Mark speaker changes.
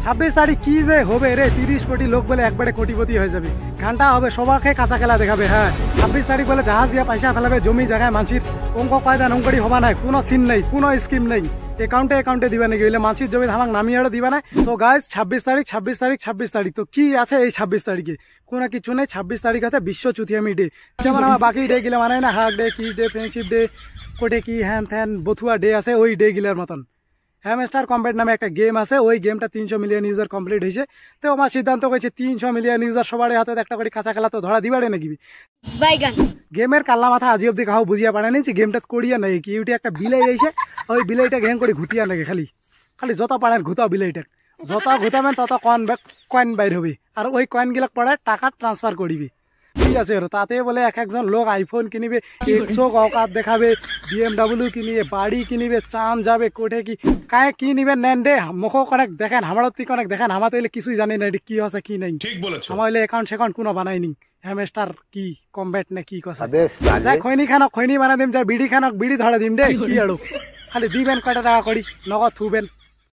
Speaker 1: 26 তারিখ কি যে হবে রে, 30 কোটি লোক বলে একবারে কোটিপতি হয়ে যাবে, গানটা হবে সবাকে কাঁচা খেলা দেখাবে। হ্যাঁ 26 তারিখ বলে জাহাজ দিয়া পয়সা ফেলাবে, জমি জায়গায় মানসির অঙ্ক কয়দান অঙ্কড়ি হবা নাই, কোনো সিন নেই, কোনো স্কিম নেই, একাউন্টে দিবা নাকি, হইলে মানসির জমি ধামাক নামিয়ে দিবা না। সো গাইস 26 তারিখ তো কি আছে এই 26 তারিখে, কোনো কিছু নেই। 26 তারিখ আছে বিশ্ব চুতিয়ামি ডে, যেমন আমার বাকি ডে গিলে মানে না, hug day, kiss day, friendship day, কোটে কি হ্যান ত্যান বথুয়া ডে আছে, ওই ডে গিলার মতন হ্যামস্টার কম্প্যাট নামে একটা গেম আছে, ওই গেমটা 300 মিলিয়ন ইউজার কমপ্লিট হয়েছে। তো আমার সিদ্ধান্ত হয়েছে 300 মিলিয়ন ইউজার সবার হাতে একটা করে কাঁচা খেলা তো ধরা দিবারে নাকি। গেমের কাল্লা মাথা আজি অব্দি কাউ বুঝিয়া পারে নি যে গেমটা করিয়া নাকি কি, ওইটা একটা বিলাই আইছে, ওই বিলাইটা ঘ্যাং করে ঘুটিয়া নাকি, খালি যত পারেন ঘুতাও বিলাইটা, যত ঘুতাবেন তত কয়েন বাইর হবে, আর ওই কয়েন গিলাক পড়ে টাকা ট্রান্সফার করিবে। ঠিক আছে, তাতে বলে এক একজন লোক আইফোন কিনিবে, 100 অকাত দেখাবে, BMW কিনিবে, বাড়ি কিনিবে, চান যাবে, কোঠে কি কায়ে কি নিবে নেন দে, মুখ অনেক দেখেন, আমার থেকে অনেক দেখেন, আমার তো কিছুই জানি না এটা কি আছে কি নাই, আমার অ্যাকাউন্ট সেকাউন্ট কোনো বানাইনি, হ্যামস্টার কি কমব্যাট না কি কথা, যাই খৈনি খানক খৈনি বানা দিম, যাই বিড়ি খানক বিড়ি ধরে দিম দে, কি আড়ু খালি দিবেন কয়টা টাকা করি নগদ থুবেন।